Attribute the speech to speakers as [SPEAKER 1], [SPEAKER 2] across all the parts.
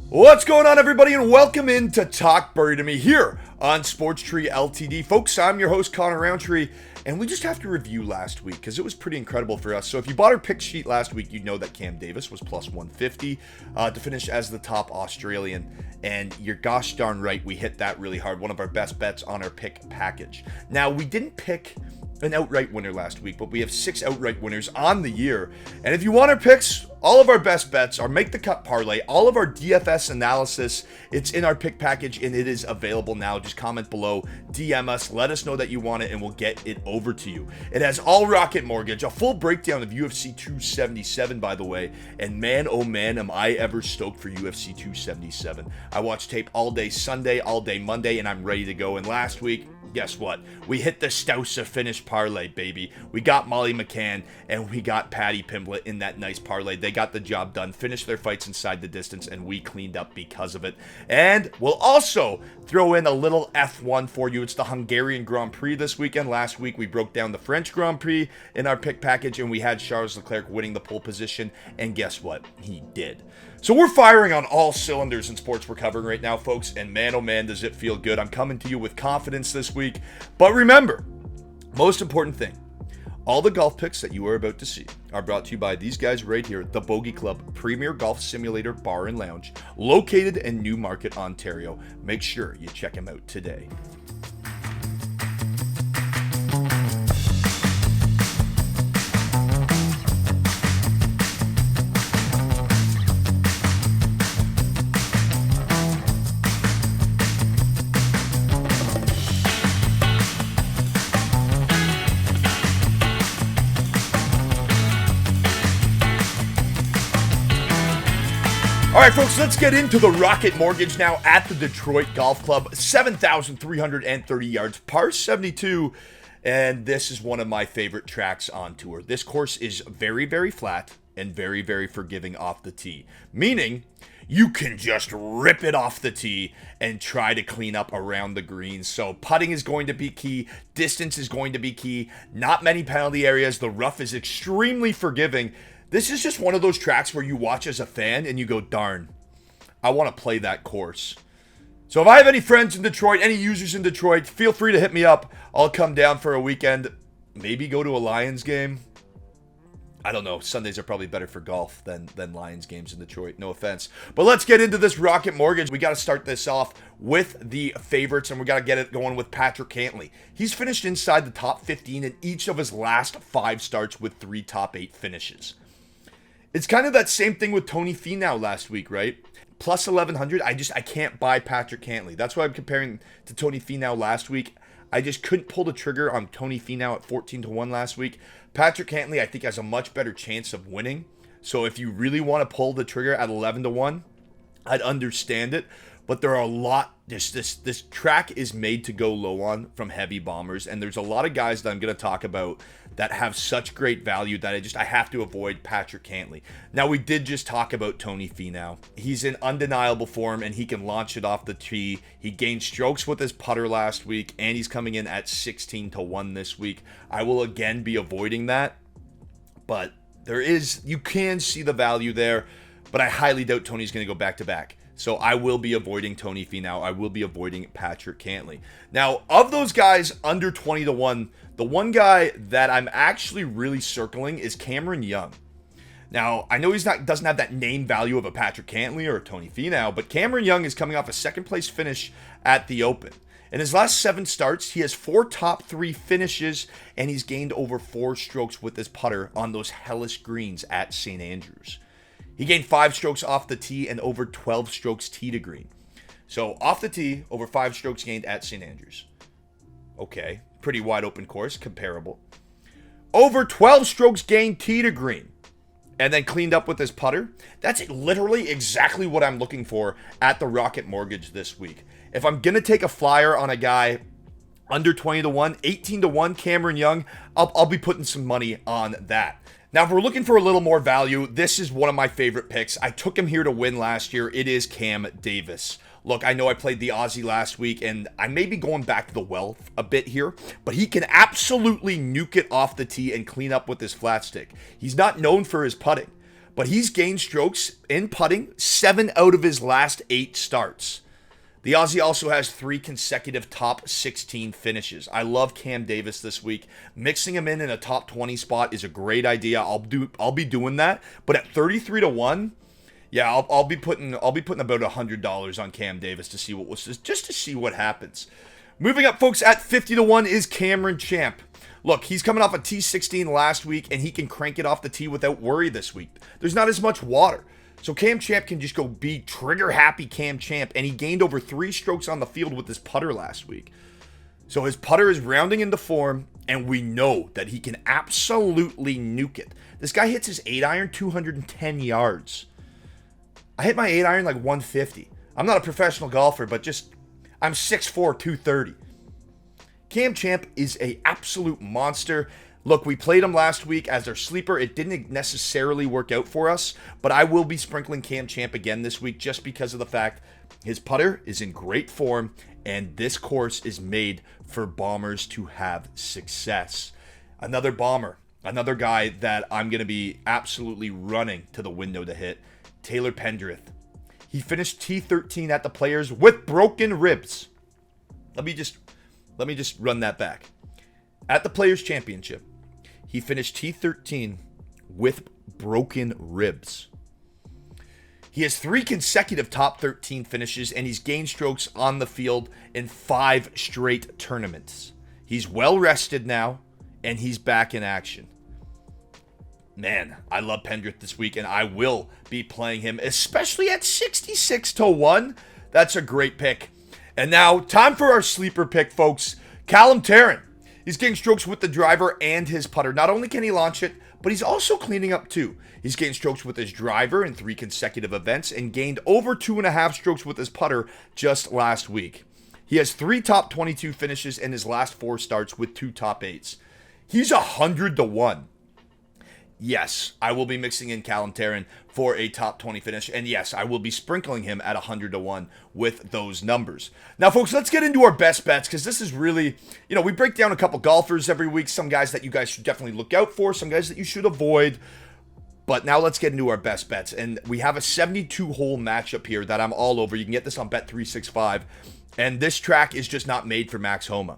[SPEAKER 1] What's going on, everybody, and welcome in to Talk Birdie to Me here on Sports Tree Ltd. Folks, I'm your host, Connor Roundtree, and we just have to review last week because it was pretty incredible for us. So if you bought our pick sheet last week, you know that Cam Davis was plus 150 to finish as the top Australian, and you're gosh darn right, we hit that really hard. One of our best bets on our pick package. Now, we didn't pick an outright winner last week, but we have 6 outright winners on the year. And if you want our picks, all of our best bets, our make the cut parlay, all of our DFS analysis, it's in our pick package and it is available now. Just comment below, DM us, let us know that you want it, and we'll get it over to you. It has all Rocket Mortgage, a full breakdown of UFC 277, by the way. And man, oh man, am I ever stoked for UFC 277. I watched tape all day Sunday, all day Monday, and I'm ready to go. And last week, guess what? We hit the Stouser finish parlay, baby. We got Molly McCann and we got Paddy Pimblett in that nice parlay. They got the job done, finished their fights inside the distance, and we cleaned up because of it. And we'll also throw in a little F1 for you. It's the Hungarian Grand Prix this weekend. Last week, we broke down the French Grand Prix in our pick package, and we had Charles Leclerc winning the pole position. And guess what? He did. So we're firing on all cylinders in sports we're covering right now, folks, and man, oh man, does it feel good. I'm coming to you with confidence this week. But remember, most important thing, all the golf picks that you are about to see are brought to you by these guys right here, the Bogey Club Premier Golf Simulator Bar and Lounge, located in Newmarket, Ontario. Make sure you check them out today. All right, folks, let's get into the Rocket Mortgage now at the Detroit Golf Club. 7,330 yards, par 72, and this is one of my favorite tracks on tour. This course is very, very flat and very, very forgiving off the tee, meaning you can just rip it off the tee and try to clean up around the greens. So putting is going to be key. Distance is going to be key. Not many penalty areas. The rough is extremely forgiving. This is just one of those tracks where you watch as a fan and you go, darn, I want to play that course. So if I have any friends in Detroit, any users in Detroit, feel free to hit me up. I'll come down for a weekend, maybe go to a Lions game. I don't know. Sundays are probably better for golf than Lions games in Detroit. No offense. But let's get into this Rocket Mortgage. We got to start this off with the favorites, and we got to get it going with Patrick Cantley. He's finished inside the top 15 in each of his last 5 starts with 3 top 8 finishes. It's kind of that same thing with Tony Finau last week, right? Plus 1,100, I can't buy Patrick Cantley. That's why I'm comparing to Tony Finau last week. I just couldn't pull the trigger on Tony Finau at 14-1 last week. Patrick Cantley, I think, has a much better chance of winning. So if you really want to pull the trigger at 11-1, I'd understand it. But there are a lot, this track is made to go low on from heavy bombers. And there's a lot of guys that I'm going to talk about that have such great value that I have to avoid Patrick Cantley. Now, we did just talk about Tony Finau. He's in undeniable form and he can launch it off the tee. He gained strokes with his putter last week and he's coming in at 16-1 this week. I will again be avoiding that. But you can see the value there, but I highly doubt Tony's going to go back-to-back. So I will be avoiding Tony Finau. I will be avoiding Patrick Cantley. Now, of those guys under 20-1, the one guy that I'm actually really circling is Cameron Young. Now, I know doesn't have that name value of a Patrick Cantley or a Tony Finau, but Cameron Young is coming off a second-place finish at the Open. In his last 7 starts, he has 4 top 3 finishes, and he's gained over 4 strokes with his putter on those hellish greens at St. Andrews. He gained 5 strokes off the tee and over 12 strokes tee to green. So off the tee, over 5 strokes gained at St. Andrews. Okay, pretty wide open course, comparable. Over 12 strokes gained tee to green. And then cleaned up with his putter. That's literally exactly what I'm looking for at the Rocket Mortgage this week. If I'm going to take a flyer on a guy under 20-1, 18-1, Cameron Young, I'll be putting some money on that. Now, if we're looking for a little more value, this is one of my favorite picks. I took him here to win last year. It is Cam Davis. Look, I know I played the Aussie last week, and I may be going back to the well a bit here, but he can absolutely nuke it off the tee and clean up with his flat stick. He's not known for his putting, but he's gained strokes in putting 7 out of his last 8 starts. The Aussie also has 3 consecutive top 16 finishes. I love Cam Davis this week. Mixing him in a top 20 spot is a great idea. I'll be doing that. But at 33 to 1, yeah, I'll be putting about $100 on Cam Davis to see what happens. Moving up, folks, at 50 to 1 is Cameron Champ. Look, he's coming off a T16 last week, and he can crank it off the tee without worry this week. There's not as much water. So Cam Champ can just go be trigger-happy Cam Champ, and he gained over 3 strokes on the field with his putter last week. So his putter is rounding into form, and we know that he can absolutely nuke it. This guy hits his 8-iron 210 yards. I hit my 8-iron like 150. I'm not a professional golfer, but I'm 6'4", 230. Cam Champ is an absolute monster. Look, we played him last week as our sleeper. It didn't necessarily work out for us, but I will be sprinkling Cam Champ again this week just because of the fact his putter is in great form, and this course is made for bombers to have success. Another bomber, another guy that I'm going to be absolutely running to the window to hit, Taylor Pendreth. He finished T13 at the Players with broken ribs. Let me just run that back. At the Players Championship, he finished T13 with broken ribs. He has 3 consecutive top 13 finishes, and he's gained strokes on the field in 5 straight tournaments. He's well rested now, and he's back in action. Man, I love Pendreth this week, and I will be playing him, especially at 66 to 1. That's a great pick. And now, time for our sleeper pick, folks. Calum Taran. He's getting strokes with the driver and his putter. Not only can he launch it, but he's also cleaning up too. He's gained strokes with his driver in 3 consecutive events and gained over 2.5 strokes with his putter just last week. He has 3 top 22 finishes in his last 4 starts with 2 top 8s. He's 100 to 1. Yes, I will be mixing in Calum Taran for a top 20 finish. And yes, I will be sprinkling him at 100 to 1 with those numbers. Now, folks, let's get into our best bets, because this is really, we break down a couple golfers every week. Some guys that you guys should definitely look out for, some guys that you should avoid. But now let's get into our best bets. And we have a 72-hole matchup here that I'm all over. You can get this on Bet365. And this track is just not made for Max Homa.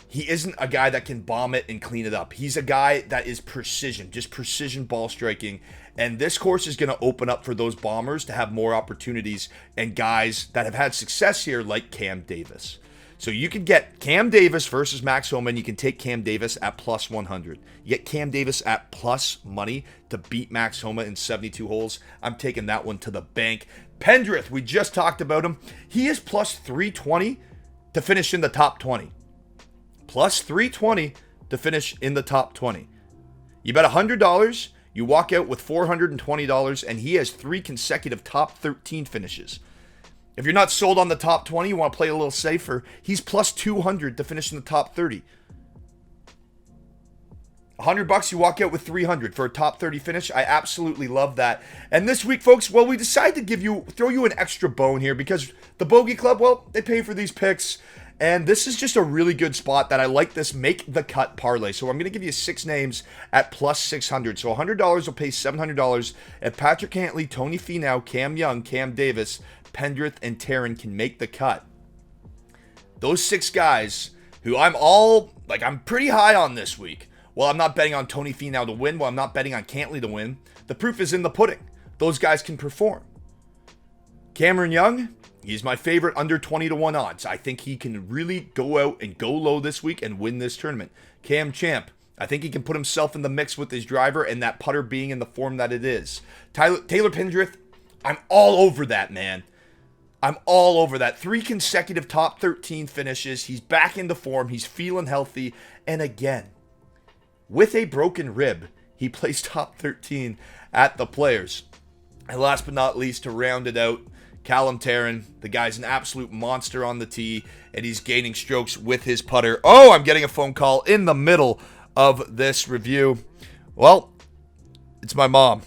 [SPEAKER 1] He isn't a guy that can bomb it and clean it up. He's a guy that is precision, just precision ball striking. And this course is going to open up for those bombers to have more opportunities and guys that have had success here like Cam Davis. So you can get Cam Davis versus Max Homa, and you can take Cam Davis at plus 100. You get Cam Davis at plus money to beat Max Homa in 72 holes. I'm taking that one to the bank. Pendreth, we just talked about him. He is plus 320 to finish in the top 20. Plus 320 to finish in the top 20. You bet $100, you walk out with $420, and he has 3 consecutive top 13 finishes. If you're not sold on the top 20, you want to play a little safer, he's plus 200 to finish in the top 30. $100, you walk out with $300 for a top 30 finish. I absolutely love that. And this week, folks, well, we decided to throw you an extra bone here because the Bogey Club, well, they pay for these picks. And this is just a really good spot that I like this make the cut parlay. So I'm going to give you 6 names at plus 600. So $100 will pay $700 if Patrick Cantley, Tony Finau, Cam Young, Cam Davis, Pendreth, and Taran can make the cut. Those 6 guys who I'm pretty high on this week. Well, I'm not betting on Tony Finau to win. Well, I'm not betting on Cantley to win. The proof is in the pudding. Those guys can perform. Cameron Young, he's my favorite under 20 to 1 odds. I think he can really go out and go low this week and win this tournament. Cam Champ, I think he can put himself in the mix with his driver and that putter being in the form that it is. Taylor Pendreth, I'm all over that, man. I'm all over that. 3 consecutive top 13 finishes. He's back into form. He's feeling healthy. And again, with a broken rib, he plays top 13 at the Players. And last but not least, to round it out, Calum Taran, the guy's an absolute monster on the tee, and he's gaining strokes with his putter. Oh, I'm getting a phone call in the middle of this review. Well, it's my mom.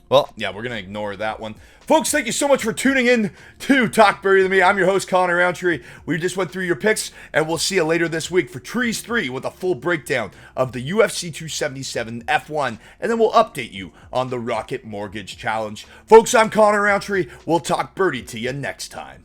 [SPEAKER 1] Well, yeah, we're going to ignore that one. Folks, thank you so much for tuning in to Talk Birdie with me. I'm your host, Colin Roundtree. We just went through your picks, and we'll see you later this week for Trees 3 with a full breakdown of the UFC 277 F1, and then we'll update you on the Rocket Mortgage Challenge. Folks, I'm Colin Roundtree. We'll talk birdie to you next time.